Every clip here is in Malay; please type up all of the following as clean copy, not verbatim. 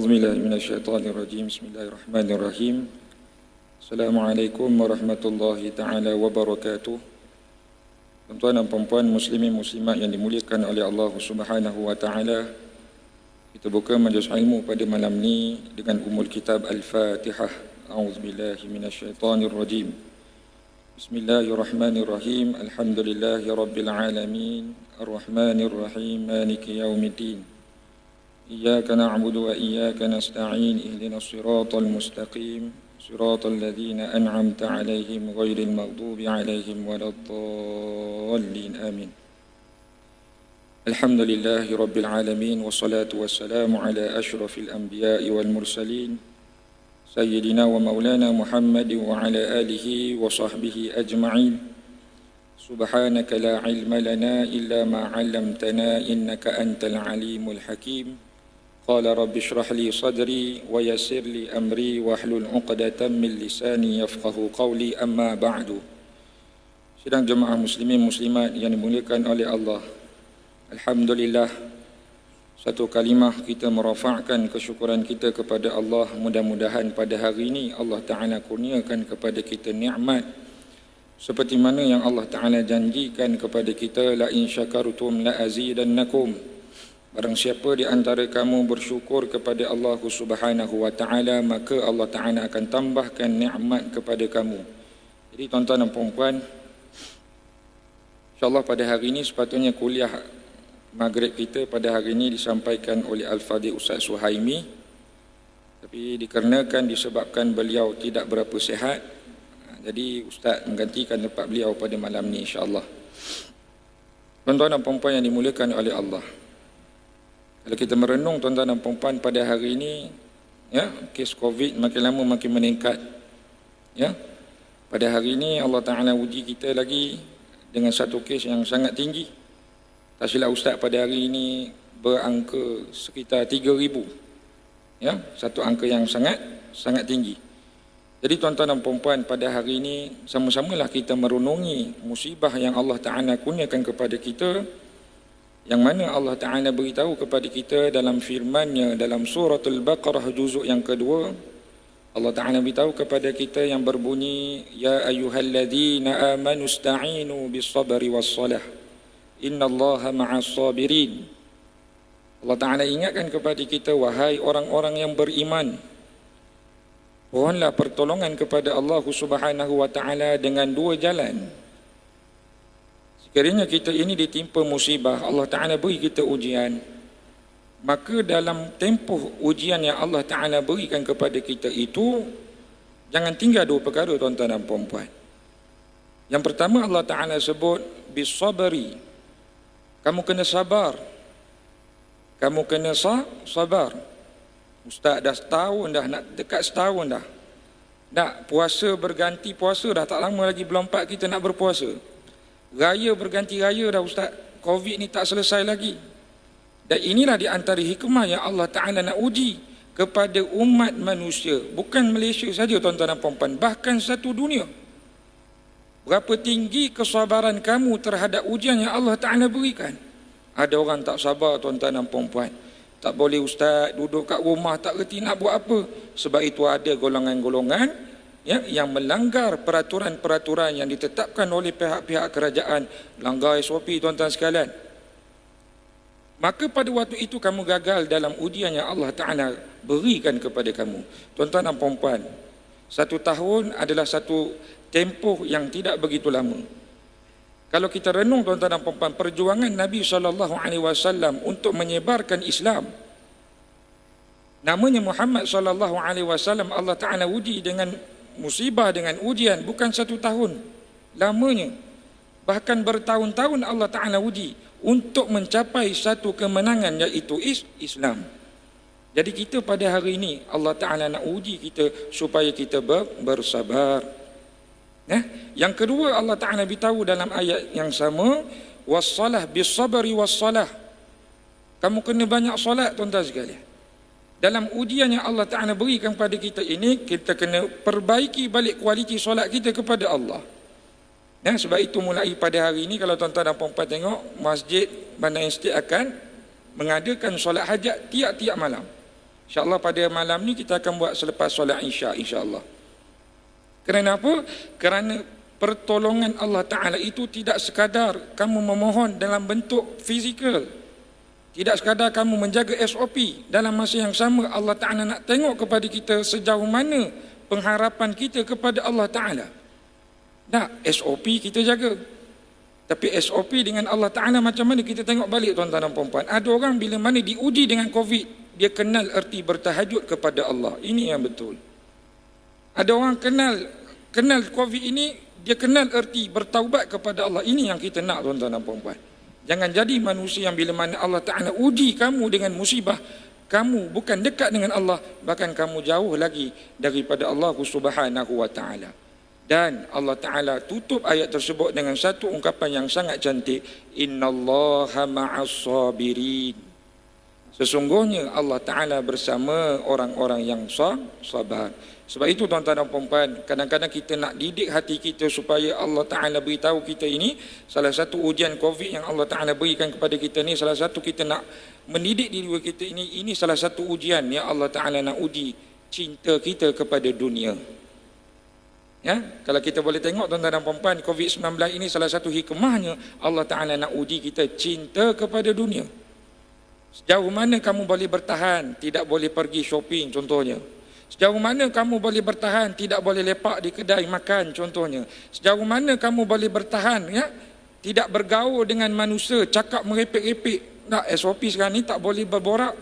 A'udzubillahi minasyaitonirrajim. Bismillahirrahmanirrahim. Assalamualaikum warahmatullahi taala wabarakatuh. Tuan-tuan dan puan-puan muslimin muslimat yang dimuliakan oleh Allah Subhanahu wa taala. Kita buka majlis ilmu pada malam ni dengan umul kitab Al-Fatihah. A'udzubillahi minasyaitonirrajim. Bismillahirrahmanirrahim. Alhamdulillahirabbil alamin. Arrahmanirrahim. Maliki yaumiddin. إياك نعبد وإياك نستعين اهدنا الصراط المستقيم صراط الذين أنعمت عليهم غير المغضوب عليهم ولا الضالين آمين. الحمد لله رب العالمين والصلاة والسلام على أشرف الأنبياء والمرسلين سيدنا ومولانا محمد وعلى آله وصحبه أجمعين. سبحانك لا علم لنا إلا ما علمتنا إنك أنت العليم الحكيم. قال رب اشرح لي صدري ويسر لي أمري واحلل عقدة من لساني يفقه قولي أما بعد. Sidang jemaah muslimin muslimat yang dimuliakan oleh Allah, alhamdulillah, satu kalimah kita merafa'kan kesyukuran kita kepada Allah. Mudah-mudahan pada hari ini Allah Ta'ala kurniakan kepada kita nikmat seperti mana yang Allah Ta'ala janjikan kepada kita, la in syakartum la azidannakum. Barang siapa di antara kamu bersyukur kepada Allah Subhanahu wa taala, maka Allah Taala akan tambahkan nikmat kepada kamu. Jadi tuan-tuan dan puan-puan, insya-Allah pada hari ini sepatutnya kuliah maghrib kita pada hari ini disampaikan oleh Al-Fadhil Ustaz Suhaimi, tapi dikarenakan disebabkan beliau tidak berapa sihat, jadi Ustaz menggantikan tempat beliau pada malam ni insya-Allah. Tuan-tuan dan puan-puan yang dimuliakan oleh Allah, kalau kita merenung tuan-tuan dan puan-puan pada hari ini, ya, kes COVID makin lama makin meningkat. Ya. Pada hari ini Allah Taala uji kita lagi dengan satu kes yang sangat tinggi. Tak silap Ustaz pada hari ini berangka sekitar 3,000. Ya, satu angka yang sangat tinggi. Jadi tuan-tuan dan puan-puan, pada hari ini sama-samalah kita merenungi musibah yang Allah Taala kurniakan kepada kita, yang mana Allah Ta'ala beritahu kepada kita dalam firman-Nya dalam surah Al-Baqarah juzuk yang kedua. Allah Ta'ala beritahu kepada kita yang berbunyi, ya ayyuhalladzina amanu ista'inu bis-sabri was-salah innallaha ma'as sabirin. Allah Ta'ala ingatkan kepada kita, wahai orang-orang yang beriman, mohonlah pertolongan kepada Allah Subhanahu wa taala dengan dua jalan. Sekiranya kita ini ditimpa musibah, Allah Ta'ala beri kita ujian, maka dalam tempoh ujian yang Allah Ta'ala berikan kepada kita itu, jangan tinggal dua perkara tuan-tuan dan puan-puan. Yang pertama Allah Ta'ala sebut bis-sabri. Kamu kena sabar. Kamu kena sabar. Ustaz dah setahun dah, nak dekat setahun dah. Nak puasa berganti puasa dah, tak lama lagi bulan 4 kita nak berpuasa. Raya berganti raya dah Ustaz, COVID ni tak selesai lagi. Dan inilah di antara hikmah yang Allah Ta'ala nak uji kepada umat manusia. Bukan Malaysia saja tuan-tuan dan puan-puan, bahkan satu dunia. Berapa tinggi kesabaran kamu terhadap ujian yang Allah Ta'ala berikan. Ada orang tak sabar tuan-tuan dan puan-puan. Tak boleh Ustaz, duduk kat rumah tak reti nak buat apa. Sebab itu ada golongan-golongan yang melanggar peraturan-peraturan yang ditetapkan oleh pihak-pihak kerajaan, melanggar SOP tuan-tuan sekalian. Maka pada waktu itu kamu gagal dalam ujian yang Allah Ta'ala berikan kepada kamu. Tuan-tuan dan puan-puan, 1 tahun adalah satu tempoh yang tidak begitu lama. Kalau kita renung tuan-tuan dan puan-puan, perjuangan Nabi SAW untuk menyebarkan Islam, namanya Muhammad SAW, Allah Ta'ala uji dengan musibah, dengan ujian, bukan 1 tahun lamanya, bahkan bertahun-tahun Allah Ta'ala uji untuk mencapai satu kemenangan, iaitu Islam. Jadi kita pada hari ini Allah Ta'ala nak uji kita supaya kita bersabar. Yang kedua Allah Ta'ala beritahu dalam ayat yang sama, wassalah bis-sabri wassalah. Kamu kena banyak solat tuan-tuan sekalian. Dalam ujian yang Allah Ta'ala berikan pada kita ini, kita kena perbaiki balik kualiti solat kita kepada Allah. Sebab itu mulai pada hari ini, kalau tuan-tuan dan puan-puan tengok, Masjid Bandar Estate akan mengadakan solat hajat tiap-tiap malam. InsyaAllah pada malam ni kita akan buat selepas solat Isya, insyaAllah. Kerana apa? Kerana pertolongan Allah Ta'ala itu tidak sekadar kamu memohon dalam bentuk fizikal, tidak sekadar kamu menjaga SOP. Dalam masa yang sama Allah Ta'ala nak tengok kepada kita sejauh mana pengharapan kita kepada Allah Ta'ala. Tak, SOP kita jaga, tapi SOP dengan Allah Ta'ala macam mana kita tengok balik, tuan-tuan dan puan-puan. Ada orang bila mana diuji dengan COVID, dia kenal erti bertahajud kepada Allah. Ini yang betul. Ada orang kenal COVID ini, dia kenal erti bertaubat kepada Allah. Ini yang kita nak, tuan-tuan dan puan-puan. Jangan jadi manusia yang bila mana Allah Ta'ala uji kamu dengan musibah, kamu bukan dekat dengan Allah, bahkan kamu jauh lagi daripada Allah Subhanahu wa Ta'ala. Dan Allah Ta'ala tutup ayat tersebut dengan satu ungkapan yang sangat cantik, innallaha ma'as sabirin. Sesungguhnya Allah Ta'ala bersama orang-orang yang sabar. Sebab itu tuan-tuan dan puan-puan, kadang-kadang kita nak didik hati kita supaya Allah Ta'ala beritahu kita ini, salah satu ujian COVID yang Allah Ta'ala berikan kepada kita ni, salah satu kita nak mendidik diri kita ini salah satu ujian yang Allah Ta'ala nak uji cinta kita kepada dunia. Ya, kalau kita boleh tengok tuan-tuan dan puan-puan, COVID-19 ini salah satu hikmahnya Allah Ta'ala nak uji kita cinta kepada dunia. Sejauh mana kamu boleh bertahan, tidak boleh pergi shopping contohnya. Sejauh mana kamu boleh bertahan, tidak boleh lepak di kedai makan contohnya. Sejauh mana kamu boleh bertahan, ya, tidak bergaul dengan manusia, cakap merepek-repek. Tak, SOP sekarang ni tak boleh berborak,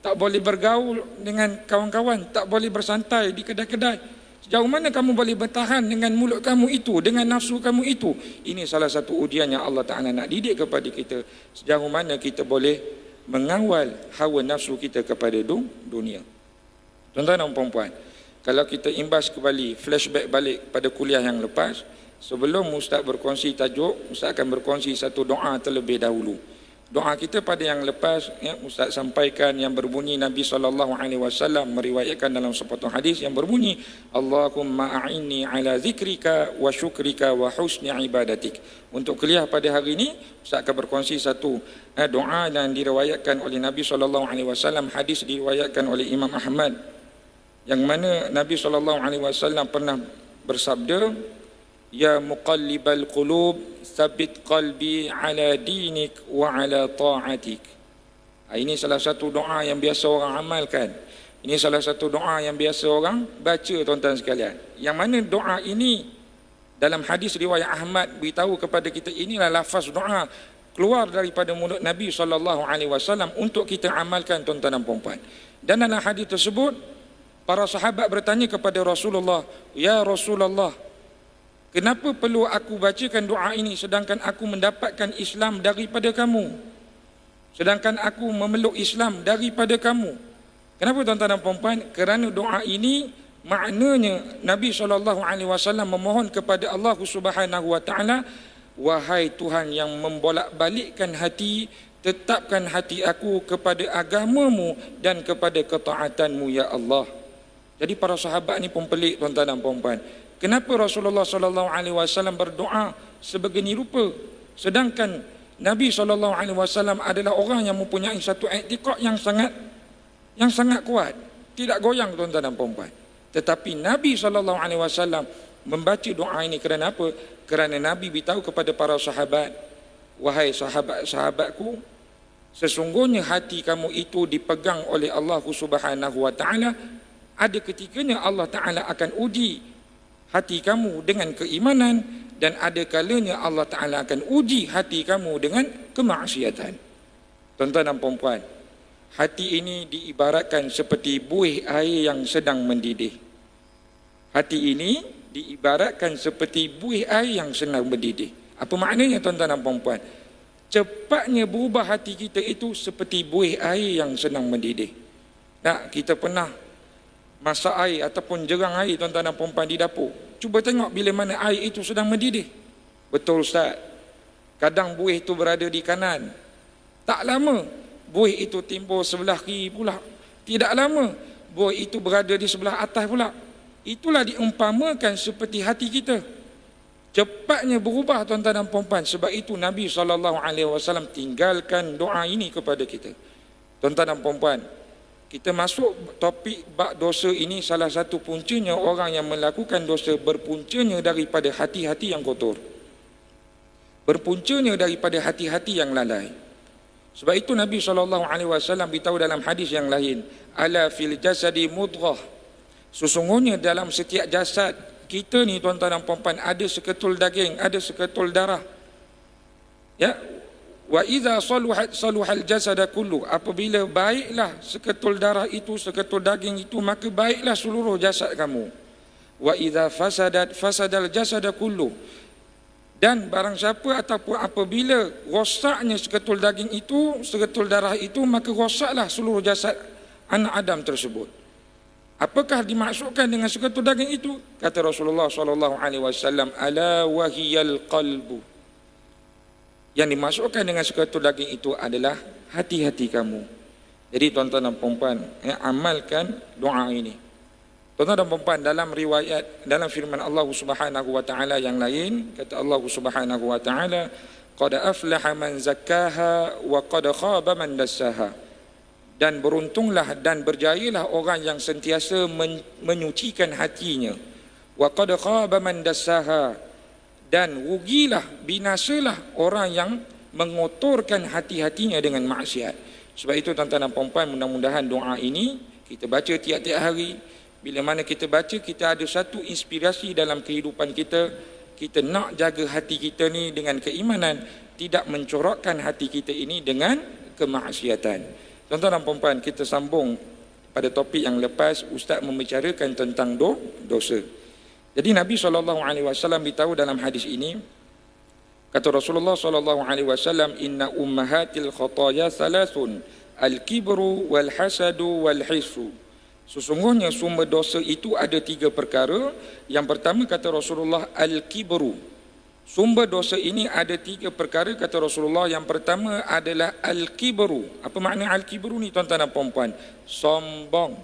tak boleh bergaul dengan kawan-kawan, tak boleh bersantai di kedai-kedai. Sejauh mana kamu boleh bertahan dengan mulut kamu itu, dengan nafsu kamu itu. Ini salah satu ujian yang Allah Ta'ala nak didik kepada kita. Sejauh mana kita boleh mengawal hawa nafsu kita kepada dunia. Tuan-tuan dan puan-puan, kalau kita imbas kembali, flashback balik pada kuliah yang lepas, sebelum Ustaz berkongsi tajuk, Ustaz akan berkongsi satu doa terlebih dahulu. Doa kita pada yang lepas, ya, Ustaz sampaikan yang berbunyi, Nabi SAW meriwayatkan dalam sepotong hadis yang berbunyi, Allahumma a'inni ala zikrika wa syukrika wa husni ibadatik. Untuk kuliah pada hari ini, Ustaz akan berkongsi satu doa yang diriwayatkan oleh Nabi SAW, hadis diriwayatkan oleh Imam Ahmad, yang mana Nabi SAW pernah bersabda, ya muqallibal qulub tsabbit qalbi ala dinik wa ala ta'atik. Ini salah satu doa yang biasa orang amalkan. Ini salah satu doa yang biasa orang baca, tuan-tuan sekalian. Yang mana doa ini dalam hadis riwayat Ahmad beritahu kepada kita, inilah lafaz doa keluar daripada mulut Nabi SAW untuk kita amalkan, tuan-tuan dan puan-puan. Dan dalam hadis tersebut, para sahabat bertanya kepada Rasulullah, ya Rasulullah, kenapa perlu aku bacakan doa ini sedangkan aku mendapatkan Islam daripada kamu? Sedangkan aku memeluk Islam daripada kamu. Kenapa, tuan-tuan dan puan-puan? Kerana doa ini maknanya Nabi SAW memohon kepada Allah Subhanahu wa Ta'ala, wahai Tuhan yang membolak-balikkan hati, tetapkan hati aku kepada agamamu dan kepada ketaatanmu ya Allah. Jadi para sahabat ni pun pelik, tuan-tuan dan puan-puan. Kenapa Rasulullah SAW berdoa sebegini rupa, sedangkan Nabi SAW adalah orang yang mempunyai satu i'tiqad yang sangat kuat, tidak goyang, tuan-tuan dan puan-puan. Tetapi Nabi SAW membaca doa ini kerana apa? Kerana Nabi beritahu kepada para sahabat, wahai sahabat-sahabatku, sesungguhnya hati kamu itu dipegang oleh Allah Subhanahu wa Ta'ala. Ada ketikanya Allah Ta'ala akan uji hati kamu dengan keimanan, dan ada kalanya Allah Ta'ala akan uji hati kamu dengan kemaksiatan. Tuan-tuan dan puan-puan, hati ini diibaratkan seperti buih air yang sedang mendidih. Hati ini diibaratkan seperti buih air yang sedang mendidih. Apa maknanya, tuan-tuan dan puan-puan? Cepatnya berubah hati kita itu seperti buih air yang sedang mendidih. Tak, kita pernah masak air ataupun jerang air, tuan-tuan dan puan-puan, di dapur. Cuba tengok bila mana air itu sedang mendidih. Betul Ustaz, kadang buih itu berada di kanan, tak lama buih itu timbul sebelah kiri pula. Tidak lama buih itu berada di sebelah atas pula. Itulah diumpamakan seperti hati kita, cepatnya berubah, tuan-tuan dan puan-puan. Sebab itu Nabi SAW tinggalkan doa ini kepada kita. Tuan-tuan dan puan-puan, kita masuk topik bab dosa ini, salah satu puncanya orang yang melakukan dosa berpuncanya daripada hati-hati yang kotor. Berpuncanya daripada hati-hati yang lalai. Sebab itu Nabi SAW beritahu dalam hadis yang lain, ala fil jasadi mudghah. Sesungguhnya dalam setiap jasad kita ni tuan-tuan dan puan-puan ada seketul daging, ada seketul darah. Ya, wa idza saluhal jasada kullu, apabila baiklah seketul darah itu, seketul daging itu, maka baiklah seluruh jasad kamu. Wa idza fasadal jasada kullu, dan barang siapa ataupun apabila rosaknya seketul daging itu, seketul darah itu, maka rosaklah seluruh jasad anak Adam tersebut. Apakah dimaksudkan dengan seketul daging itu? Kata Rasulullah SAW, ala wahiyal qalbu. Yang dimasukkan dengan seketul daging itu adalah hati-hati kamu. Jadi tuan-tuan dan puan-puan, amalkan doa ini. Tuan-tuan dan puan-puan, dalam riwayat, dalam firman Allah Subhanahu wa taala yang lain, kata Allah Subhanahu wa taala, qad aflaha man zakkaha wa qad khaba man dassaha. Dan beruntunglah dan berjayalah orang yang sentiasa menyucikan hatinya. Wa qad khaba man dassaha, dan rugilah, binasalah orang yang mengotorkan hati-hatinya dengan maksiat. Sebab itu tuan-tuan dan puan-puan, mudah-mudahan doa ini kita baca tiap-tiap hari. Bila mana kita baca, kita ada satu inspirasi dalam kehidupan kita. Kita nak jaga hati kita ni dengan keimanan, tidak mencorakkan hati kita ini dengan kemaksiatan. Tuan-tuan dan puan-puan, kita sambung pada topik yang lepas. Ustaz membicarakan tentang dosa. Jadi Nabi SAW beritahu dalam hadis ini, kata Rasulullah SAW, inna ummahatil khataya thalathun, al-kibru wal-hasadu wal-hisu. Sesungguhnya sumber dosa itu ada 3 perkara. Yang pertama, kata Rasulullah, al-kibru. Sumber dosa ini ada 3 perkara, kata Rasulullah. Yang pertama adalah al-kibru. Apa makna al-kibru ni tuan-tuan dan puan-puan? Sombong.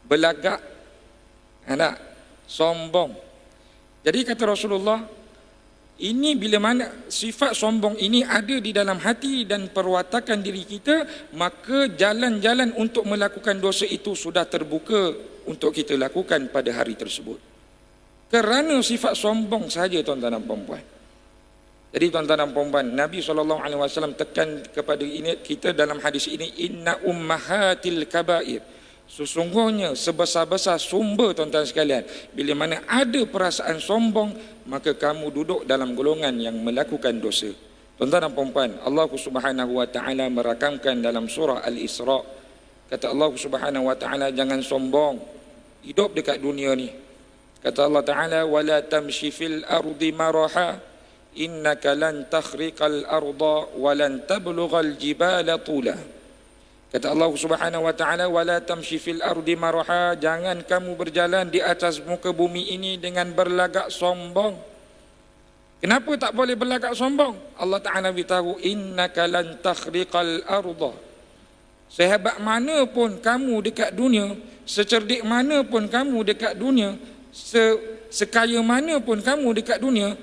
Belagak. Sombong. Jadi kata Rasulullah, ini bila mana sifat sombong ini ada di dalam hati dan perwatakan diri kita, maka jalan-jalan untuk melakukan dosa itu sudah terbuka untuk kita lakukan pada hari tersebut. Kerana sifat sombong saja tuan-tuan dan puan-puan. Jadi tuan-tuan dan puan-puan, Nabi SAW tekan kepada kita dalam hadis ini, inna ummahatil kabair. Sesungguhnya sebesar-besar sumber tuan-tuan sekalian, bila mana ada perasaan sombong, maka kamu duduk dalam golongan yang melakukan dosa. Tuan-tuan dan puan-puan, Allah Subhanahu wa taala merakamkan dalam surah Al-Isra. Kata Allah Subhanahu wa taala, jangan sombong hidup dekat dunia ni. Kata Allah taala, wala tamshi fil ardi maraha innaka lan takhriqal arda wa lan tablughal jibala tula. Kata Allah Subhanahu wa taala, wala tamshi fil ardi maraha, jangan kamu berjalan di atas muka bumi ini dengan berlagak sombong. Kenapa tak boleh berlagak sombong? Allah Taala beritahu, innaka lan takhriqal arda. Sehebat mana pun kamu dekat dunia, secerdik mana pun kamu dekat dunia, sekaya mana pun kamu dekat dunia,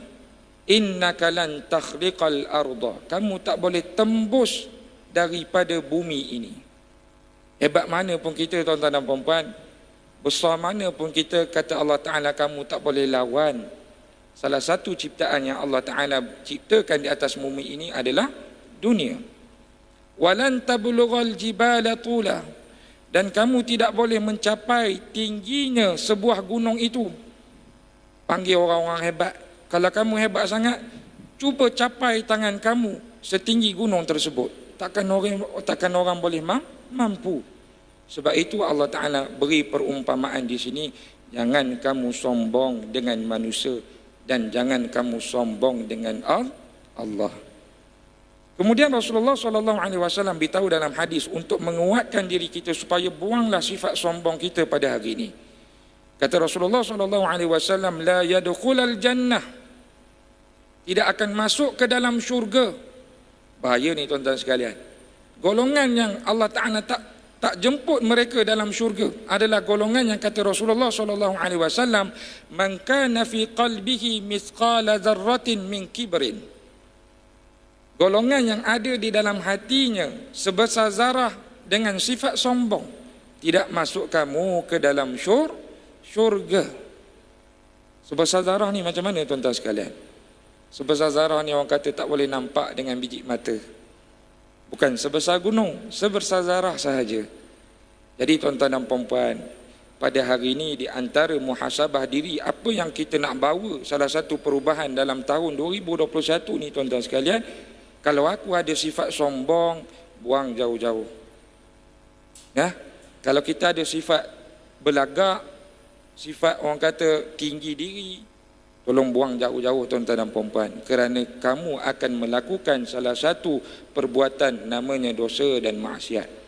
innaka lan takhriqal arda, kamu tak boleh tembus daripada bumi ini. Hebat mana pun kita tuan-tuan dan puan-puan, besar mana pun kita, kata Allah Ta'ala, kamu tak boleh lawan. Salah satu ciptaan yang Allah Ta'ala ciptakan di atas bumi ini adalah dunia. Walan tablughal jibala tula, dan kamu tidak boleh mencapai tingginya sebuah gunung itu. Panggil orang-orang hebat. Kalau kamu hebat sangat, cuba capai tangan kamu setinggi gunung tersebut. Takkan orang boleh mampu. Sebab itu Allah Ta'ala beri perumpamaan di sini, jangan kamu sombong dengan manusia dan jangan kamu sombong dengan Allah. Kemudian Rasulullah SAW beritahu dalam hadis untuk menguatkan diri kita supaya buanglah sifat sombong kita pada hari ini. Kata Rasulullah SAW, la yadkhulal jannah, tidak akan masuk ke dalam syurga. Bahaya ni tuan-tuan sekalian. Golongan yang Allah Ta'ala tak jemput mereka dalam syurga adalah golongan yang kata Rasulullah SAW, man kana fi qalbihi mithqala dzarratin min kibrin. Golongan yang ada di dalam hatinya sebesar zarah dengan sifat sombong, tidak masuk kamu ke dalam syurga. Sebesar zarah ni macam mana tuan-tuan sekalian? Sebesar zarah ni orang kata tak boleh nampak dengan biji mata. Bukan sebesar gunung, sebesar zarah sahaja. Jadi tuan-tuan dan puan-puan, pada hari ini di antara muhasabah diri, apa yang kita nak bawa, salah satu perubahan dalam tahun 2021 ni tuan-tuan sekalian, kalau aku ada sifat sombong, buang jauh-jauh. Ya? Kalau kita ada sifat belagak, sifat orang kata tinggi diri, tolong buang jauh-jauh tuan-tuan dan puan-puan, kerana kamu akan melakukan salah satu perbuatan namanya dosa dan maksiat.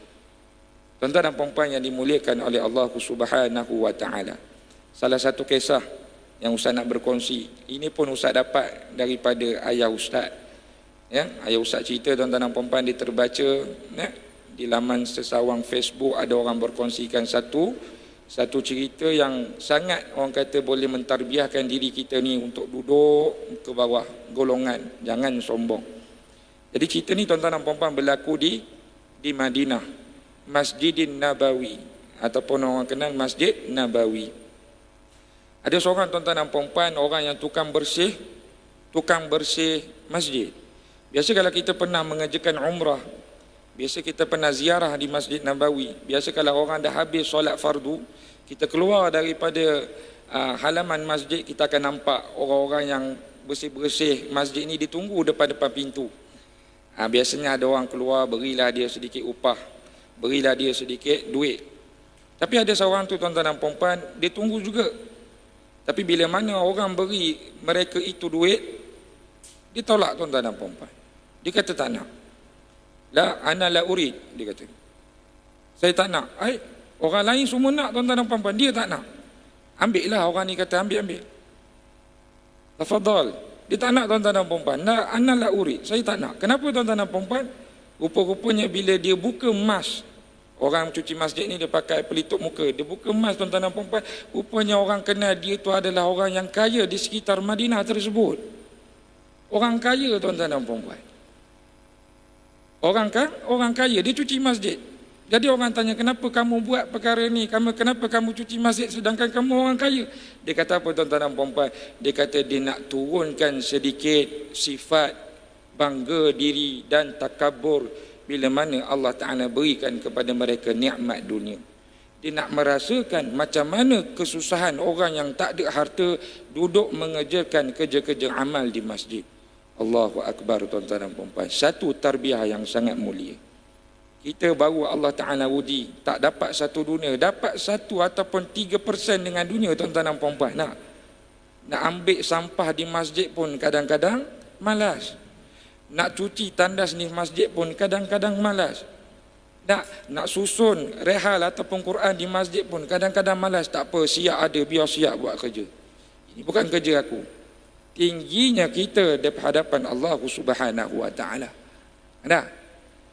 Tuan-tuan dan puan-puan yang dimuliakan oleh Allah Subhanahu wa taala. Salah satu kisah yang Ustaz nak berkongsi, ini pun Ustaz dapat daripada ayah Ustaz. Ya, ayah Ustaz cerita tuan-tuan dan puan-puan, dia terbaca ya, di laman sesawang Facebook ada orang berkongsikan satu cerita yang sangat orang kata boleh mentarbiahkan diri kita ni untuk duduk ke bawah golongan, jangan sombong. Jadi cerita ni tuan-tuan dan puan-puan berlaku di Madinah, Masjidin Nabawi, ataupun orang kenal Masjid Nabawi. Ada seorang tuan-tuan dan puan-puan, orang yang tukang bersih masjid. Biasa kalau kita pernah mengerjakan umrah, biasa kita pernah ziarah di Masjid Nabawi, biasa kalau orang dah habis solat fardu, kita keluar daripada halaman masjid, kita akan nampak orang-orang yang bersih-bersih masjid ni ditunggu depan-depan pintu. Biasanya ada orang keluar, berilah dia sedikit upah, berilah dia sedikit duit. Tapi ada seorang tu tuan-tuan dan puan-puan, dia tunggu juga. Tapi bila mana orang beri mereka itu duit, dia tolak tuan-tuan dan puan-puan. Dia kata tak nak. La ana la urid, dia kata. Saya tak nak. Orang lain semua nak tuan-tuan dan puan-puan, dia tak nak. Ambillah, orang ni kata ambil. Tafadhal. Dia tak nak tuan-tuan dan puan-puan. La ana la urid, saya tak nak. Kenapa tuan-tuan dan puan-puan? Rupa-rupanya bila dia buka mask, orang cuci masjid ni dia pakai pelitup muka, dia buka mask tuan-tuan dan puan-puan, rupanya orang kenal dia tu adalah orang yang kaya di sekitar Madinah tersebut. Orang kaya tuan-tuan dan puan-puan. Orang kaya, dia cuci masjid. Jadi orang tanya, kenapa kamu buat perkara ni? Kenapa kamu cuci masjid sedangkan kamu orang kaya? Dia kata apa tuan-tuan dan puan-puan? Dia kata dia nak turunkan sedikit sifat bangga diri dan takabur bila mana Allah Ta'ala berikan kepada mereka nikmat dunia. Dia nak merasakan macam mana kesusahan orang yang tak ada harta duduk mengerjakan kerja-kerja amal di masjid. Allahu Akbar tuan-tuan dan puan-puan. Satu tarbiyah yang sangat mulia. Kita baru Allah Ta'ala uji, tak dapat satu dunia, dapat 1 ataupun 3% dengan dunia tuan-tuan dan puan-puan. Nak ambil sampah di masjid pun kadang-kadang malas. Nak cuci tandas di masjid pun kadang-kadang malas. Nak susun rehal ataupun Quran di masjid pun kadang-kadang malas. Tak apa, siap ada, biar siap buat kerja. Ini bukan kerja aku. Tingginya kita di hadapan Allah Subhanahu wa taala.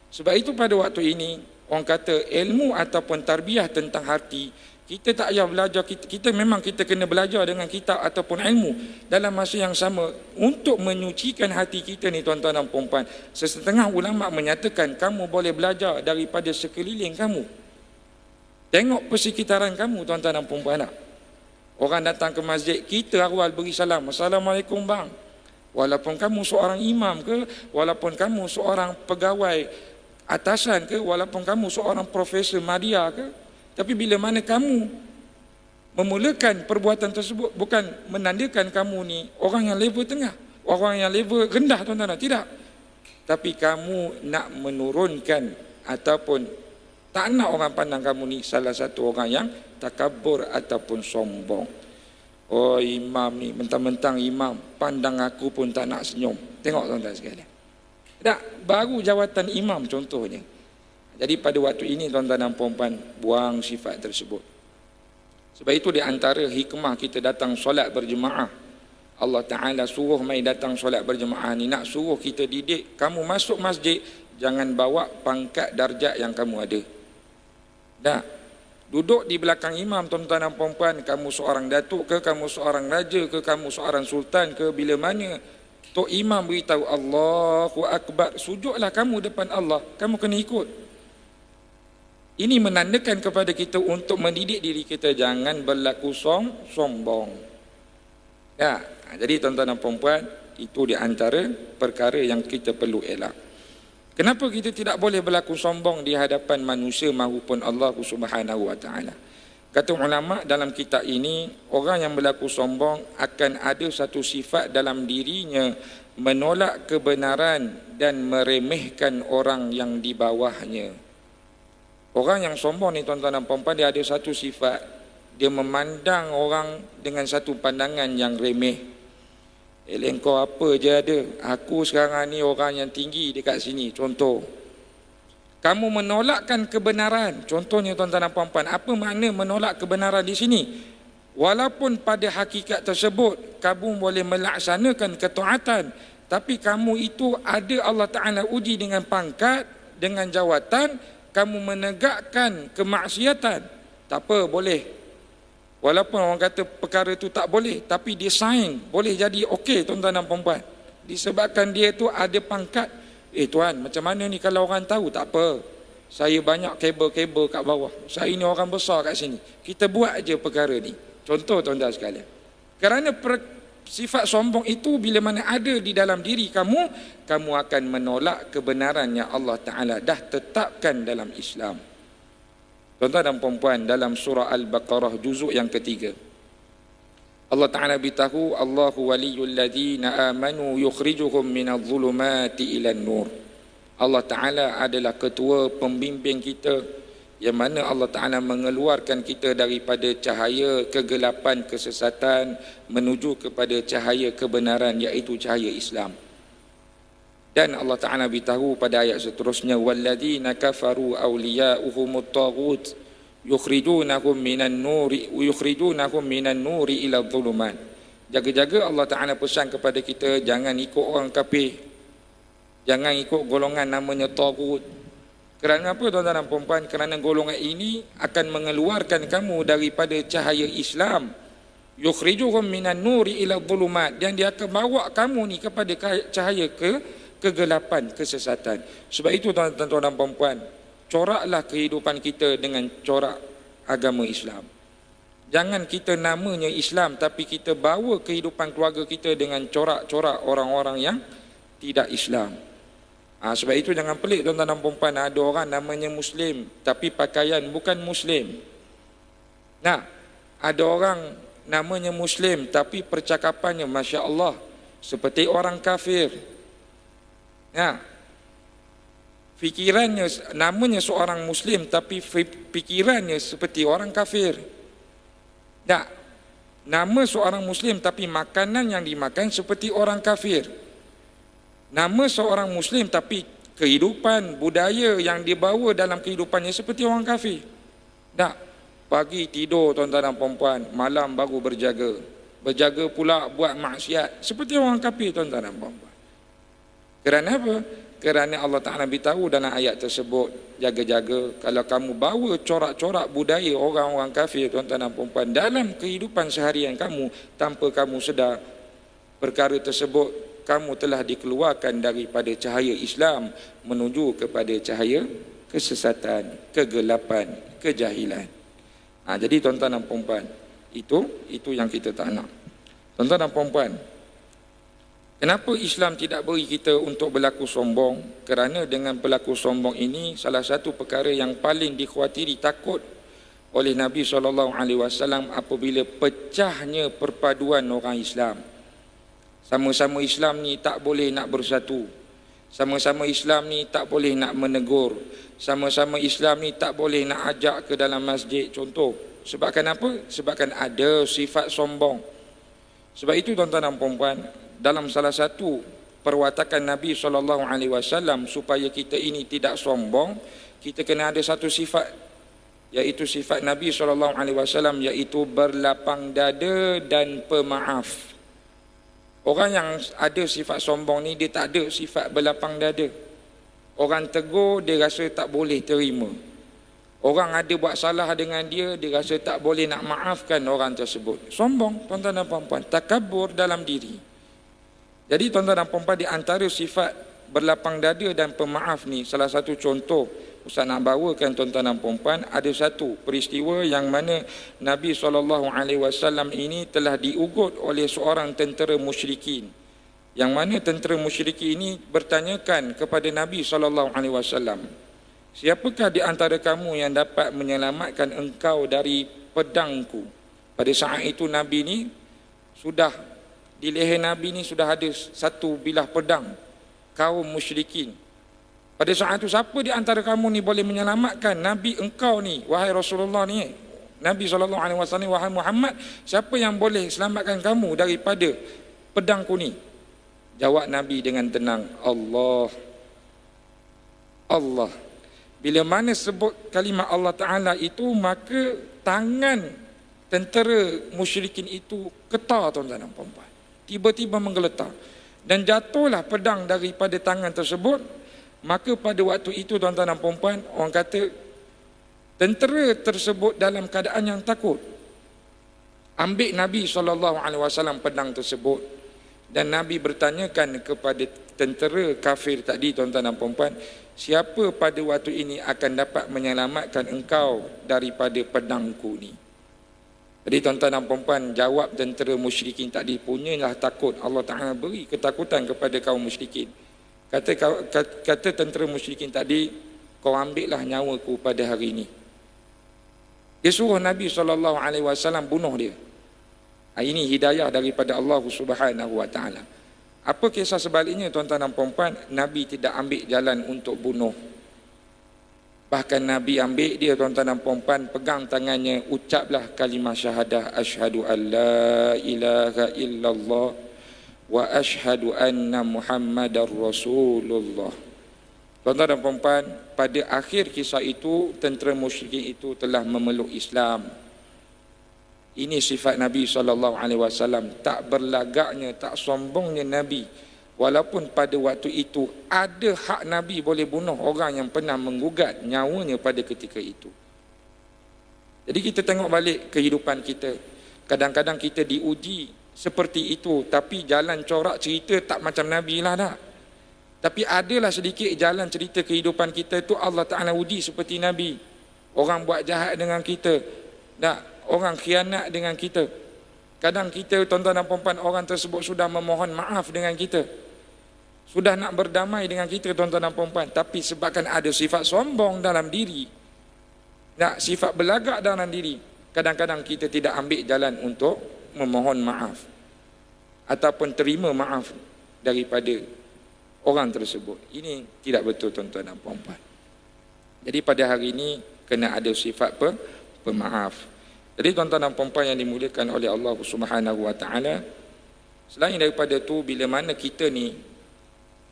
Sebab itu pada waktu ini orang kata ilmu ataupun tarbiyah tentang hati, kita tak payah belajar, kita memang kita kena belajar dengan kitab ataupun ilmu dalam masa yang sama untuk menyucikan hati kita ni tuan-tuan dan puan-puan. Sesetengah ulama menyatakan kamu boleh belajar daripada sekeliling kamu. Tengok persekitaran kamu tuan-tuan dan puan-puan. Orang datang ke masjid, kita awal beri salam, Assalamualaikum bang. Walaupun kamu seorang imam ke, walaupun kamu seorang pegawai atasan ke, walaupun kamu seorang profesor madya ke, tapi bila mana kamu memulakan perbuatan tersebut, bukan menandakan kamu ni orang yang level tengah, orang yang level rendah tuan-tuan, tidak. Tapi kamu nak menurunkan ataupun tak nak orang pandang kamu ni salah satu orang yang takabur ataupun sombong. Oh imam ni, mentang-mentang imam, pandang aku pun tak nak senyum. Tengok tuan-tuan sekalian. Tak, baru jawatan imam contohnya. Jadi pada waktu ini tuan-tuan dan puan-puan, buang sifat tersebut. Sebab itu di antara hikmah kita datang solat berjemaah. Allah Ta'ala suruh mai datang solat berjemaah ni, nak suruh kita didik, kamu masuk masjid, jangan bawa pangkat darjat yang kamu ada. Dah, duduk di belakang imam tuan-tuan dan puan-puan, kamu seorang datuk ke, kamu seorang raja ke, kamu seorang sultan ke, bila mana tok imam beritahu Allahu Akbar, sujudlah kamu depan Allah, kamu kena ikut. Ini menandakan kepada kita untuk mendidik diri kita jangan berlaku sombong. Ya, jadi tuan-tuan dan puan-puan, itu di antara perkara yang kita perlu elak. Kenapa kita tidak boleh berlaku sombong di hadapan manusia maupun Allah Subhanahu wa taala? Kata ulama dalam kitab ini, orang yang berlaku sombong akan ada satu sifat dalam dirinya menolak kebenaran dan meremehkan orang yang di bawahnya. Orang yang sombong ni tuan-tuan dan puan-puan, dia ada satu sifat, dia memandang orang dengan satu pandangan yang remeh. Kau apa je ada, aku sekarang ni orang yang tinggi dekat sini, contoh. Kamu menolakkan kebenaran, contohnya tuan-tuan dan puan-puan, apa makna menolak kebenaran di sini? Walaupun pada hakikat tersebut kamu boleh melaksanakan ketaatan, tapi kamu itu ada Allah Ta'ala uji dengan pangkat, dengan jawatan, kamu menegakkan kemaksiatan, tak apa, boleh. Walaupun orang kata perkara itu tak boleh, tapi dia sign, boleh jadi okey tuan-tuan dan puan-puan. Disebabkan dia tu ada pangkat. Tuan, macam mana ni kalau orang tahu? Tak apa, saya banyak kabel-kabel kat bawah, saya ni orang besar kat sini, kita buat aja perkara ni. Contoh tuan-tuan sekalian. Kerana sifat sombong itu bila mana ada di dalam diri kamu, kamu akan menolak kebenaran yang Allah Ta'ala dah tetapkan dalam Islam. Tuan-tuan dan puan-puan, dalam surah Al-Baqarah juzuk yang ketiga, Allah Ta'ala beritahu, Allahu waliyul ladhina amanu yukhrijuhum minadh dhulumati ilan nur. Allah Ta'ala adalah ketua pembimbing kita, yang mana Allah Ta'ala mengeluarkan kita daripada cahaya kegelapan kesesatan menuju kepada cahaya kebenaran, iaitu cahaya Islam. Dan Allah Ta'ala beritahu pada ayat seterusnya, walladzina kafaru awliya'uhumut taghut yukhrijunahum minan nuri ila dhuluman. Jaga-jaga, Allah Ta'ala pesan kepada kita, jangan ikut orang kafir, jangan ikut golongan namanya taghut. Kerana apa tuan-tuan dan puan-puan? Kerana golongan ini akan mengeluarkan kamu daripada cahaya Islam. Yukhrijuhum minan nuri ila dhulumat, dan dia akan bawa kamu ni kepada cahaya kegelapan kesesatan. Sebab itu tuan-tuan dan puan-puan, coraklah kehidupan kita dengan corak agama Islam. Jangan kita namanya Islam tapi kita bawa kehidupan keluarga kita dengan corak-corak orang-orang yang tidak Islam. Sebab itu jangan pelik tuan-tuan dan puan-puan, ada orang namanya Muslim tapi pakaian bukan Muslim. Ada orang namanya Muslim tapi percakapannya Masya Allah seperti orang kafir. Fikirannya, namanya seorang Muslim tapi fikirannya seperti orang kafir. Nama seorang Muslim tapi makanan yang dimakan seperti orang kafir. Nama seorang Muslim tapi kehidupan, budaya yang dibawa dalam kehidupannya seperti orang kafir. Pagi tidur tuan-tuan dan puan-puan, malam baru berjaga. Berjaga pula buat maksiat seperti orang kafir tuan-tuan dan puan-puan. Kerana apa? Kerana Allah Ta'ala beritahu dalam ayat tersebut, jaga-jaga kalau kamu bawa corak-corak budaya orang-orang kafir tuan-tuan dan puan-puan dalam kehidupan seharian kamu, tanpa kamu sedar, perkara tersebut kamu telah dikeluarkan daripada cahaya Islam menuju kepada cahaya kesesatan, kegelapan, kejahilan. Jadi tuan-tuan dan puan-puan, itu yang kita tak nak. Tuan-tuan dan puan-puan, kenapa Islam tidak beri kita untuk berlaku sombong? Kerana dengan berlaku sombong ini, salah satu perkara yang paling dikhawatiri, takut oleh Nabi SAW apabila pecahnya perpaduan orang Islam. Sama-sama Islam ni tak boleh nak bersatu. Sama-sama Islam ni tak boleh nak menegur. Sama-sama Islam ni tak boleh nak ajak ke dalam masjid, contoh. Sebabkan apa? Sebabkan ada sifat sombong. Sebab itu tuan-tuan dan puan-puan, dalam salah satu perwatakan Nabi SAW supaya kita ini tidak sombong, kita kena ada satu sifat, iaitu sifat Nabi SAW, iaitu berlapang dada dan pemaaf. Orang yang ada sifat sombong ni, dia tak ada sifat berlapang dada. Orang tegur, dia rasa tak boleh terima. Orang ada buat salah dengan dia, dia rasa tak boleh nak maafkan orang tersebut. Sombong, tuan-tuan dan puan-puan, takabur dalam diri. Jadi tuan-tuan dan puan-puan, di antara sifat berlapang dada dan pemaaf ni, salah satu contoh, Ustaz nak bawakan tuan-tuan dan puan-puan, ada satu peristiwa yang mana Nabi SAW ini telah diugut oleh seorang tentera musyrikin. Yang mana tentera musyrikin ini bertanyakan kepada Nabi SAW, siapakah di antara kamu yang dapat menyelamatkan engkau dari pedangku? Pada saat itu Nabi ni sudah, di leher Nabi ni sudah ada satu bilah pedang kaum musyrikin. Pada saat itu, siapa di antara kamu ni boleh menyelamatkan Nabi engkau ni, wahai Rasulullah ni, Nabi SAW, wahai Muhammad, siapa yang boleh selamatkan kamu daripada pedangku ni? Jawab Nabi dengan tenang, Allah. Allah. Bila mana sebut kalimah Allah Ta'ala itu, maka tangan tentera musyrikin itu getar, tuan-tuan dan puan-puan. Tiba-tiba menggeletar. Dan jatuhlah pedang daripada tangan tersebut. Maka pada waktu itu, tuan-tuan dan puan-puan, orang kata tentera tersebut dalam keadaan yang takut. Ambil Nabi SAW pedang tersebut, dan Nabi bertanyakan kepada tentera kafir tadi, tuan-tuan dan puan-puan, siapa pada waktu ini akan dapat menyelamatkan engkau daripada pedangku ni? Jadi tuan-tuan dan puan-puan, jawab tentera musyrikin tadi, punyalah takut. Allah Ta'ala beri ketakutan kepada kaum musyrikin. Kata tentera musyrikin tadi, kau ambillah nyawaku pada hari ini. Dia suruh Nabi SAW bunuh dia. Ini hidayah daripada Allah Subhanahu Wa Taala. Apa kisah sebaliknya, tuan-tuan dan puan-puan? Nabi tidak ambil jalan untuk bunuh. Bahkan Nabi ambil dia, tuan-tuan dan puan-puan, pegang tangannya, ucaplah kalimah syahadah, asyhadu an la ilaha illallah wa asyhadu anna Muhammadar Rasulullah. Tuan-tuan dan puan-puan, pada akhir kisah itu, tentera musyrikin itu telah memeluk Islam. Ini sifat Nabi SAW, tak berlagaknya, tak sombongnya Nabi. Walaupun pada waktu itu ada hak Nabi boleh bunuh orang yang pernah menggugat nyawanya pada ketika itu. Jadi kita tengok balik kehidupan kita. Kadang-kadang kita diuji seperti itu, tapi jalan corak cerita tak macam Nabi lah dah. Tapi adalah sedikit jalan cerita kehidupan kita itu Allah Ta'ala uji seperti Nabi. Orang buat jahat dengan kita, orang khianat dengan kita. Kadang kita, tuan-tuan dan puan-puan, orang tersebut sudah memohon maaf dengan kita, sudah nak berdamai dengan kita, tuan-tuan dan puan-puan, tapi sebabkan ada sifat sombong dalam diri, sifat belagak dalam diri, kadang-kadang kita tidak ambil jalan untuk memohon maaf ataupun terima maaf daripada orang tersebut. Ini tidak betul, tuan-tuan dan puan-puan. Jadi pada hari ini kena ada sifat pemaaf. Jadi tuan-tuan dan puan-puan yang dimuliakan oleh Allah Subhanahu Wa Taala, selain daripada itu, bila mana kita ni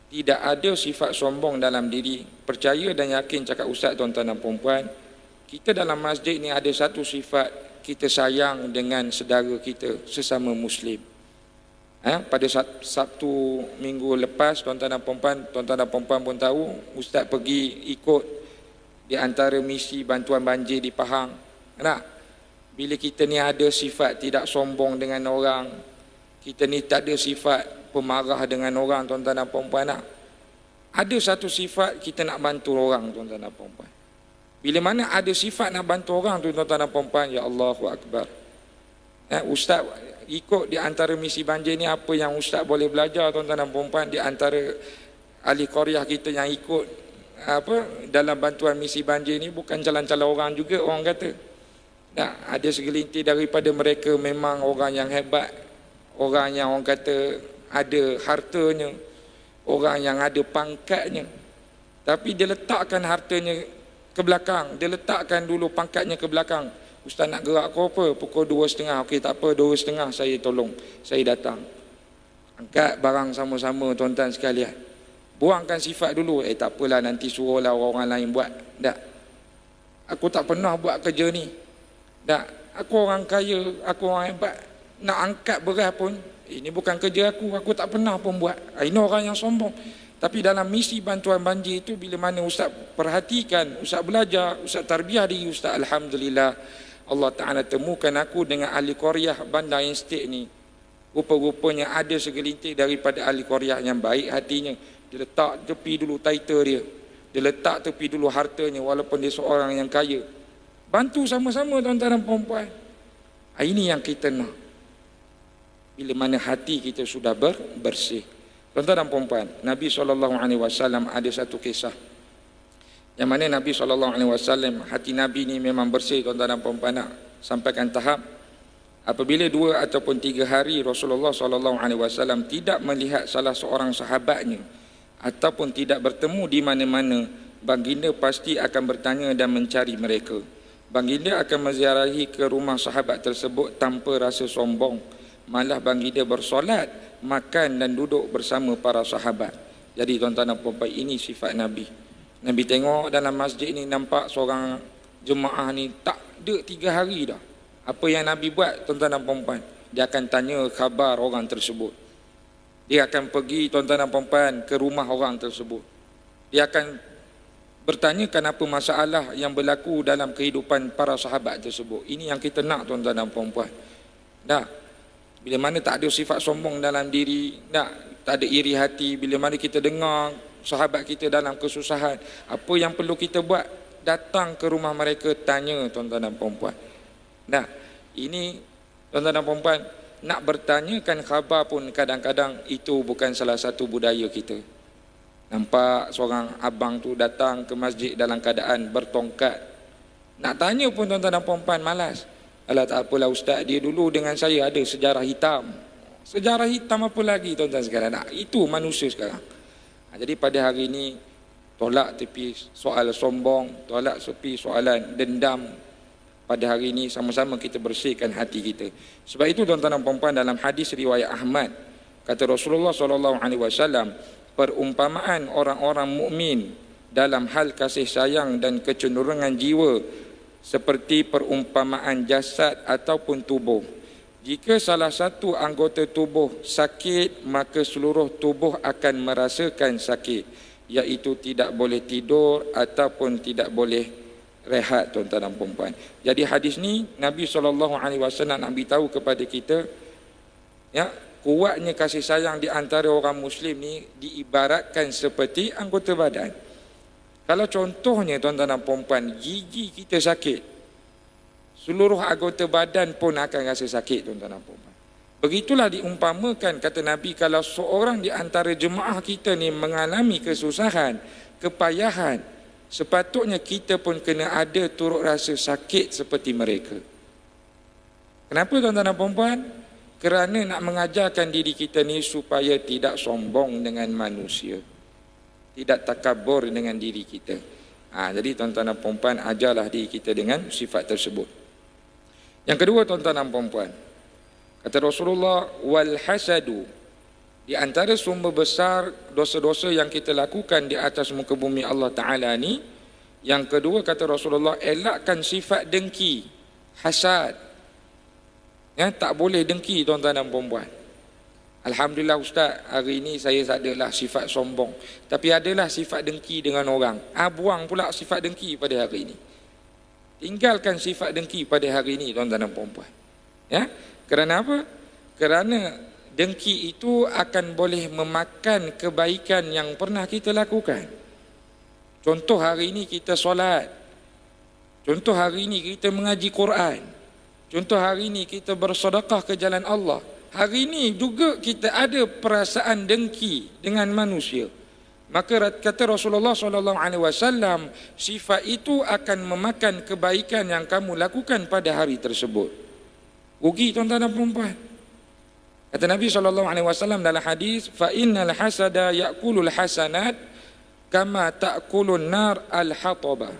tidak ada sifat sombong dalam diri, percaya dan yakin cakap ustaz, tuan-tuan dan puan-puan, kita dalam masjid ni ada satu sifat, kita sayang dengan saudara kita sesama Muslim. Pada Sabtu minggu lepas, tuan-tuan dan puan-puan pun tahu, ustaz pergi ikut di antara misi bantuan banjir di Pahang. Bila kita ni ada sifat tidak sombong dengan orang, kita ni tak ada sifat pemarah dengan orang, tuan-tuan dan puan-puan. Ada satu sifat kita nak bantu orang, tuan-tuan dan puan-puan. Bila mana ada sifat nak bantu orang, tuan-tuan dan puan-puan, ya Allahu Akbar. Ustaz ikut di antara misi banjir ni, apa yang ustaz boleh belajar, tuan-tuan dan puan-puan, di antara ahli qaryah kita yang ikut dalam bantuan misi banjir ni, bukan jalan-jalan orang juga, orang kata. Ada segelintir daripada mereka memang orang yang hebat, orang yang orang kata ada hartanya, orang yang ada pangkatnya, tapi dia letakkan hartanya ke belakang, dia letakkan dulu pangkatnya ke belakang. Ustaz nak gerak kau apa? Pukul 2.30. Okey, tak apa, 2.30 saya tolong, saya datang. Angkat barang sama-sama, tuan-tuan sekalian. Buangkan sifat dulu. Tak apalah, nanti suruhlah orang lain buat. Tak. Aku tak pernah buat kerja ni. Tak. Aku orang kaya, aku orang hebat. Nak angkat beras pun, ini bukan kerja aku tak pernah pun buat. Ini orang yang sombong. Tapi dalam misi bantuan banjir itu, bila mana ustaz perhatikan, ustaz belajar, ustaz tarbiyah diri ustaz, alhamdulillah, Allah Ta'ala temukan aku dengan ahli qaryah Bandar Estate ni. Rupa-rupanya ada segelintir daripada ahli qaryah yang baik hatinya. Dia letak tepi dulu title dia. Dia letak tepi dulu hartanya walaupun dia seorang yang kaya. Bantu sama-sama tuan-tuan dan puan-puan. Ini yang kita nak. Bila mana hati kita sudah bersih. Tuan-tuan dan puan-puan, Nabi SAW ada satu kisah. Yang mana Nabi SAW, hati Nabi ni memang bersih, tuan-tuan dan puan-puan, nak sampaikan tahap. Apabila 2 ataupun 3 hari Rasulullah SAW tidak melihat salah seorang sahabatnya ataupun tidak bertemu di mana-mana, baginda pasti akan bertanya dan mencari mereka. Baginda akan menziarahi ke rumah sahabat tersebut tanpa rasa sombong. Malah baginda bersolat, makan dan duduk bersama para sahabat. Jadi tuan-tuan dan puan-puan, ini sifat Nabi. Nabi tengok dalam masjid ni nampak seorang jemaah ni tak ada 3 hari dah. Apa yang Nabi buat tuan-tuan dan puan-puan? Dia akan tanya khabar orang tersebut. Dia akan pergi tuan-tuan dan puan-puan ke rumah orang tersebut. Dia akan bertanyakan apa masalah yang berlaku dalam kehidupan para sahabat tersebut. Ini yang kita nak tuan-tuan dan puan-puan. Dah. Bila mana tak ada sifat sombong dalam diri, tak ada iri hati, bila mana kita dengar sahabat kita dalam kesusahan, apa yang perlu kita buat? Datang ke rumah mereka, tanya tuan-tuan dan puan-puan. Ini tuan-tuan dan puan-puan, nak bertanyakan khabar pun kadang-kadang itu bukan salah satu budaya kita. Nampak seorang abang tu datang ke masjid dalam keadaan bertongkat. Nak tanya pun tuan-tuan dan puan-puan malas. Alah, tak apalah ustaz, dia dulu dengan saya ada sejarah hitam. Sejarah hitam apa lagi tuan-tuan sekarang? Itu manusia sekarang. Jadi pada hari ini, tolak tepi soal sombong, tolak tepi soalan dendam. Pada hari ini sama-sama kita bersihkan hati kita. Sebab itu tuan-tuan dan puan-puan, dalam hadis riwayat Ahmad, kata Rasulullah SAW, perumpamaan orang-orang mukmin dalam hal kasih sayang dan kecenderungan jiwa seperti perumpamaan jasad ataupun tubuh. Jika salah satu anggota tubuh sakit, maka seluruh tubuh akan merasakan sakit, iaitu tidak boleh tidur ataupun tidak boleh rehat tuan-tuan dan puan-puan. Jadi hadis ni Nabi SAW nak beritahu kepada kita, ya, kuatnya kasih sayang di antara orang Muslim ni diibaratkan seperti anggota badan. Kalau contohnya tuan-tuan dan puan-puan, gigi kita sakit, seluruh anggota badan pun akan rasa sakit tuan-tuan dan puan-puan. Begitulah diumpamakan, kata Nabi, kalau seorang di antara jemaah kita ni mengalami kesusahan, kepayahan, sepatutnya kita pun kena ada turut rasa sakit seperti mereka. Kenapa tuan-tuan dan puan-puan? Kerana nak mengajarkan diri kita ni supaya tidak sombong dengan manusia, tidak takabur dengan diri kita. Jadi tuan-tuan dan puan-puan, ajarlah diri kita dengan sifat tersebut. Yang kedua tuan-tuan dan puan-puan, kata Rasulullah, wal hasadu, di antara sumber besar dosa-dosa yang kita lakukan di atas muka bumi Allah Ta'ala ni, yang kedua kata Rasulullah, elakkan sifat dengki, hasad. Ya, tak boleh dengki tuan-tuan dan puan-puan. Alhamdulillah ustaz, hari ini saya tak adalah sifat sombong, tapi adalah sifat dengki dengan orang. Buang pula sifat dengki pada hari ini. Tinggalkan sifat dengki pada hari ini tuan-tuan dan puan-puan. Ya? Kerana apa? Kerana dengki itu akan boleh memakan kebaikan yang pernah kita lakukan. Contoh hari ini kita solat. Contoh hari ini kita mengaji Quran. Contoh hari ini kita bersedekah ke jalan Allah. Hari ini juga kita ada perasaan dengki dengan manusia. Maka kata Rasulullah SAW, sifat itu akan memakan kebaikan yang kamu lakukan pada hari tersebut. Rugi tuan-tuan dan puan-puan. Kata Nabi SAW dalam hadis, fa innal hasada ya'kulul hasanat kama ta'kulun nar al-hataba.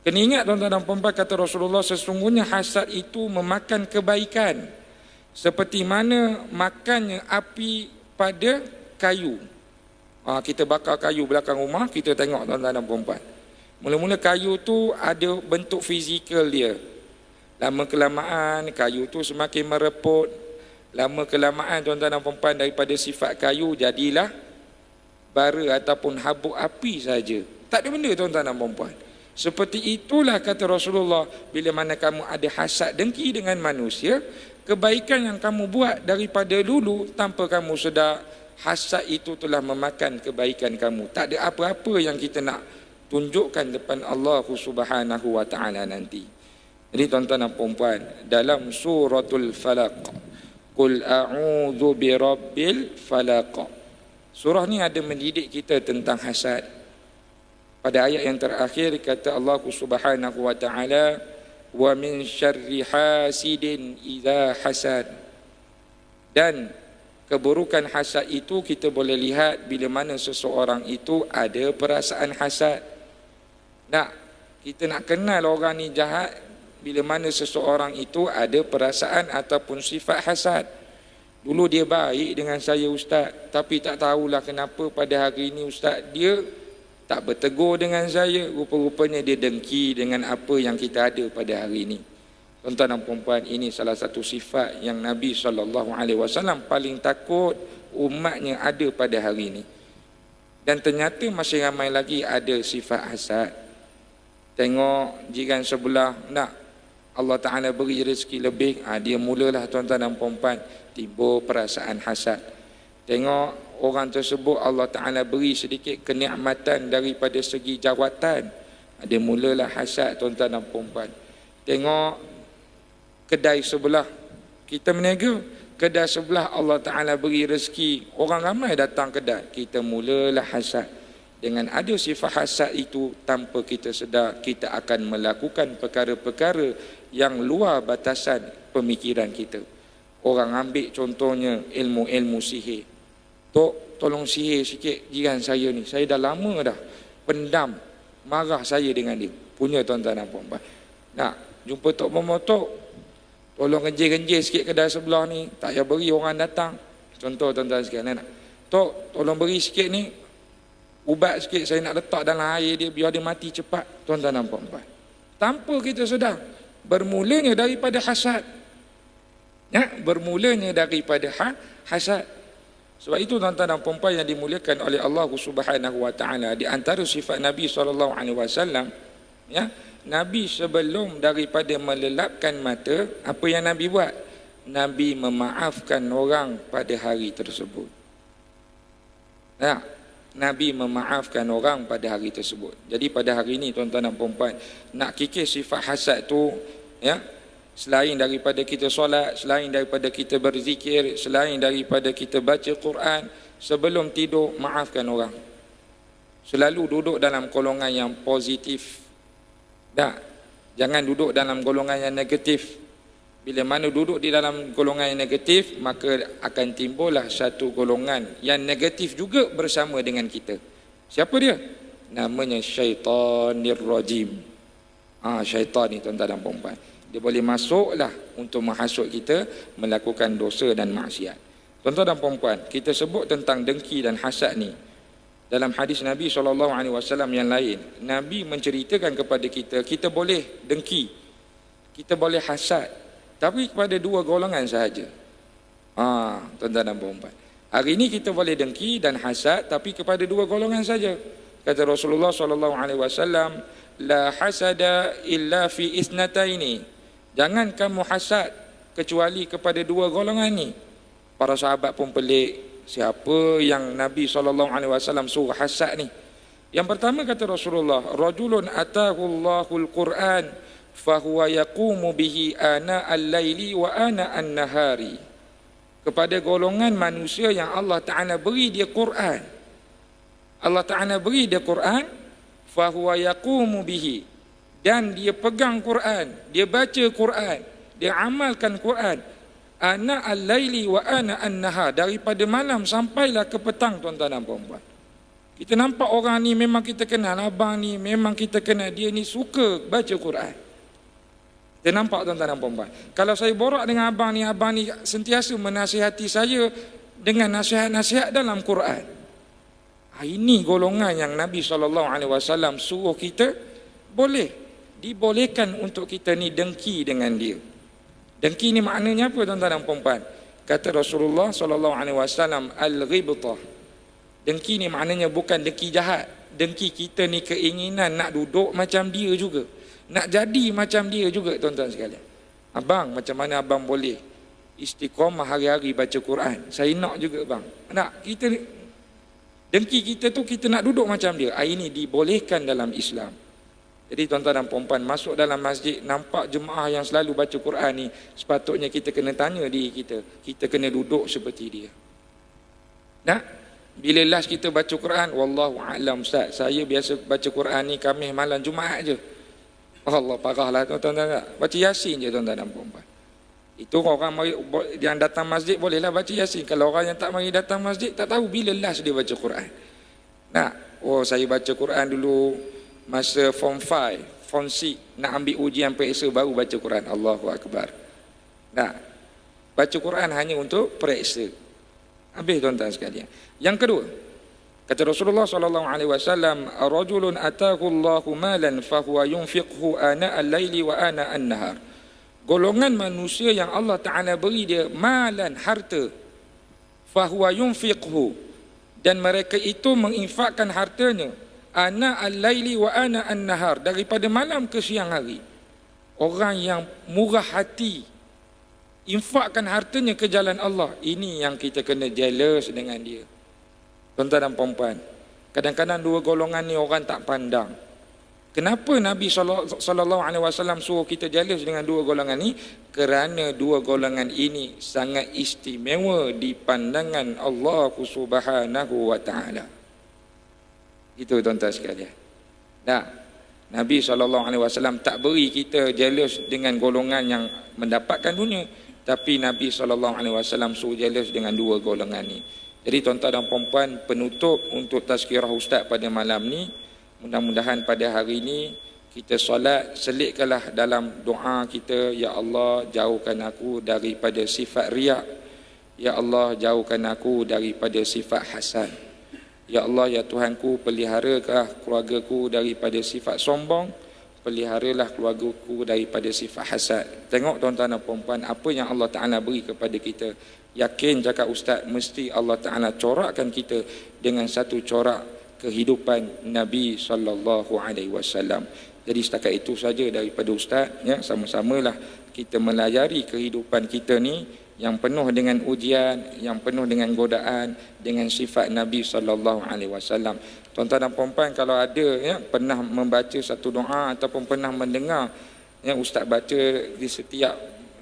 Kena ingat tuan-tuan dan puan-puan, kata Rasulullah, sesungguhnya hasad itu memakan kebaikan seperti mana makannya api pada kayu. Kita bakar kayu belakang rumah, kita tengok tuan-tuan dan puan-puan. Mula-mula kayu tu ada bentuk fizikal dia. Lama kelamaan kayu tu semakin mereput. Lama kelamaan tuan-tuan dan puan-puan, daripada sifat kayu jadilah bara ataupun habuk api saja. Tak ada benda tuan-tuan dan puan-puan. Seperti itulah kata Rasulullah, bila mana kamu ada hasad dengki dengan manusia, kebaikan yang kamu buat daripada dulu tanpa kamu sedar hasad itu telah memakan kebaikan kamu. Tak ada apa-apa yang kita nak tunjukkan depan Allah Subhanahu wa taala nanti. Jadi tuan-tuan dan puan-puan, dalam suratul Falaq, qul a'udzu birabbil falaq. Surah ni ada mendidik kita tentang hasad. Pada ayat yang terakhir kata Allah Subhanahu wa taala, wa min syarri hasidin idza hasad. Dan keburukan hasad itu kita boleh lihat bila mana seseorang itu ada perasaan hasad. Kita nak kenal orang ni jahat bila mana seseorang itu ada perasaan ataupun sifat hasad. Dulu dia baik dengan saya ustaz, tapi tak tahulah kenapa pada hari ini ustaz dia tak bertegur dengan saya. Rupa-rupanya dia dengki dengan apa yang kita ada pada hari ini. Tuan-tuan dan puan-puan, ini salah satu sifat yang Nabi SAW paling takut umatnya ada pada hari ini. Dan ternyata masih ramai lagi ada sifat hasad. Tengok jiran sebelah nak Allah Ta'ala beri rezeki lebih, dia mulalah tuan-tuan dan puan-puan timbul perasaan hasad. Tengok orang tersebut Allah Ta'ala beri sedikit kenikmatan daripada segi jawatan, dia mulalah hasad tuan-tuan dan puan-puan. Tengok kedai sebelah kita meniaga, kedai sebelah Allah Ta'ala beri rezeki, orang ramai datang kedai, kita mulalah hasad. Dengan ada sifat hasad itu, tanpa kita sedar, kita akan melakukan perkara-perkara yang luar batasan pemikiran kita. Orang ambil contohnya ilmu-ilmu sihir. Tok, tolong sihir sikit jiran saya ni, saya dah lama dah pendam marah saya dengan dia. Punya tuan-tuan dan puan-puan. Nak jumpa Tok Momotok, tolong genjir-genjir sikit kedai sebelah ni, tak payah beri orang datang. Contoh tuan-tuan sekalian, Tok, tolong beri sikit ni ubat sikit, saya nak letak dalam air dia biar dia mati cepat. Tuan-tuan dan puan-puan, tanpa kita sedar, bermulanya daripada hasad. Bermulanya daripada hasad. Sebab itu tuan-tuan dan puan-puan yang dimuliakan oleh Allah Subhanahu wa taala, di antara sifat Nabi SAW, Nabi sebelum daripada melelapkan mata, apa yang Nabi buat? Nabi memaafkan orang pada hari tersebut. Nabi memaafkan orang pada hari tersebut. Jadi pada hari ini tuan-tuan dan puan-puan, nak kikis sifat hasad tu, selain daripada kita solat, selain daripada kita berzikir, selain daripada kita baca Quran, sebelum tidur maafkan orang. Selalu duduk dalam golongan yang positif. Jangan duduk dalam golongan yang negatif. Bila mana duduk di dalam golongan yang negatif, maka akan timbullah satu golongan yang negatif juga bersama dengan kita. Siapa dia? Namanya syaitanir rajim. Syaitan ni tuan-tuan dan puan-puan, dia boleh masuklah untuk menghasut kita melakukan dosa dan maksiat. Tuan-tuan dan puan-puan, kita sebut tentang dengki dan hasad ni dalam hadis Nabi SAW yang lain. Nabi menceritakan kepada kita, kita boleh dengki, kita boleh hasad, tapi kepada dua golongan sahaja. Tuan-tuan dan puan-puan, hari ini kita boleh dengki dan hasad, tapi kepada dua golongan saja. Kata Rasulullah SAW, la hasada illa fi isnataini. Jangan kamu hasad kecuali kepada dua golongan ni. Para sahabat pun pelik, siapa yang Nabi SAW suruh hasad ni? Yang pertama kata Rasulullah, rajulun atahu Allahul Quran fahuwa yaqumu bihi ana al-laili wa ana an-nahari. Kepada golongan manusia yang Allah Ta'ala beri dia Quran, Allah Ta'ala beri dia Quran, fahuwa yaqumu bihi, dan dia pegang Quran, dia baca Quran, dia amalkan Quran, ana al-laili wa ana an-nahar, daripada malam sampailah ke petang. Tuan-tuan dan puan-puan, kita nampak orang ni memang kita kenal, abang ni memang kita kenal, dia ni suka baca Quran. Kita nampak tuan-tuan dan puan-puan. Kalau saya borak dengan abang ni sentiasa menasihati saya dengan nasihat-nasihat dalam Quran. Ini golongan yang Nabi SAW suruh kita dibolehkan untuk kita ni dengki dengan dia. Dengki ni maknanya apa tuan-tuan dan puan-puan? Kata Rasulullah SAW, al-ghibtah. Dengki ni maknanya bukan dengki jahat. Dengki kita ni keinginan nak duduk macam dia juga, nak jadi macam dia juga. Tuan-tuan sekalian, abang, macam mana abang boleh istiqamah hari-hari baca Quran. Saya nak juga bang. Nak kita dengki kita tu kita nak duduk macam dia. Ini dibolehkan dalam Islam. Jadi tuan-tuan dan puan-puan, masuk dalam masjid nampak jemaah yang selalu baca Quran ni, sepatutnya kita kena tanya diri kita kena duduk seperti dia. Nak bila last kita baca Quran, wallahu a'lam ustaz, saya biasa baca Quran ni Khamis malam Jumaat je. Allah parahlah tuan-tuan. Baca Yasin je tuan-tuan dan puan-puan. Itu orang yang datang masjid bolehlah baca Yasin. Kalau orang yang tak mari datang masjid tak tahu bila last dia baca Quran. Nak, saya baca Quran dulu masa form 5, form 6 nak ambil ujian periksa baru baca Quran. Allahu akbar. Nak, baca Quran hanya untuk periksa. Habis tuan-tuan sekalian. Yang kedua, kata Rasulullah sallallahu alaihi wasallam, "Rajulun ataahu Allahu malan fa huwa yunfiqhu ana al-laili wa ana an-nahar." Golongan manusia yang Allah Taala beri dia malan, harta, fa huwa yunfiqhu, dan mereka itu menginfakkan hartanya ana al-laili wa ana an-nahar, daripada malam ke siang hari. Orang yang murah hati infakkan hartanya ke jalan Allah, ini yang kita kena jealous dengan dia. Tuan-tuan dan puan-puan, kadang-kadang dua golongan ni orang tak pandang. Kenapa Nabi SAW suruh kita jealous dengan dua golongan ni? Kerana dua golongan ini sangat istimewa di pandangan Allah Subhanahu wa ta'ala. Itu tuan-tuan sekalian. Nabi SAW tak beri kita jealous dengan golongan yang mendapatkan dunia, tapi Nabi SAW suruh jealous dengan dua golongan ni. Jadi tuan-tuan dan puan-puan, penutup untuk tazkirah ustaz pada malam ni, mudah-mudahan pada hari ini kita solat, selitkanlah dalam doa kita, ya Allah jauhkan aku daripada sifat riak, ya Allah jauhkan aku daripada sifat hasan, ya Allah ya Tuhanku peliharalah keluargaku daripada sifat sombong, peliharalah keluargaku daripada sifat hasad. Tengok tuan-tuan dan puan-puan, apa yang Allah Ta'ala beri kepada kita. Yakin cakap ustaz, mesti Allah Ta'ala corakkan kita dengan satu corak kehidupan Nabi SAW. Jadi setakat itu saja daripada ustaz, ya, sama-samalah kita melayari kehidupan kita ni yang penuh dengan ujian, yang penuh dengan godaan, dengan sifat Nabi SAW. Tuan-tuan dan puan-puan, kalau ada ya pernah membaca satu doa ataupun pernah mendengar yang ustaz baca di setiap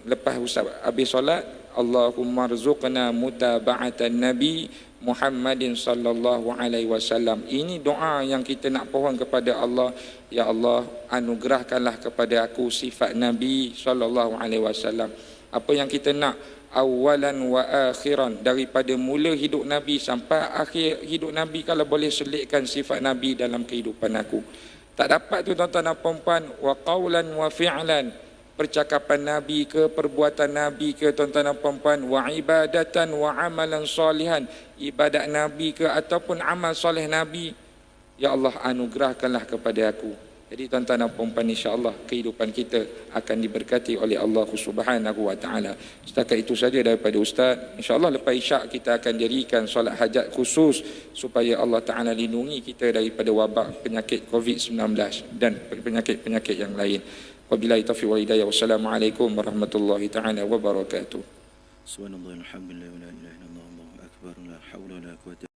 lepas ustaz habis solat, Allahumma rzuqna mutaba'atan Nabi Muhammadin sallallahu alaihi wasallam. Ini doa yang kita nak pohon kepada Allah, ya Allah anugerahkanlah kepada aku sifat Nabi sallallahu alaihi wasallam. Apa yang kita nak, awalan wa akhiran, daripada mula hidup Nabi sampai akhir hidup Nabi, kalau boleh selitkan sifat Nabi dalam kehidupan aku. Tak dapat tu tuan-tuan dan puan-puan, wa qawlan wa fi'lan, percakapan Nabi ke, perbuatan Nabi ke tuan-tuan dan puan-puan, wa ibadatan wa amalan salihan, ibadat Nabi ke ataupun amal soleh Nabi, ya Allah anugerahkanlah kepada aku. Jadi tuan-tuan dan puan-puan, insya-Allah kehidupan kita akan diberkati oleh Allah Subhanahu wa taala. Setakat itu saja daripada ustaz. Insya-Allah lepas Isyak kita akan dirikan solat hajat khusus supaya Allah Taala lindungi kita daripada wabak penyakit COVID-19 dan penyakit-penyakit yang lain. Wabillahi taufiq wal hidayah. Wassalamualaikum warahmatullahi taala wabarakatuh. Subhanallah, alhamdulillah, wa la ilaha illallah, Allahu akbar, la haula wa la quwwata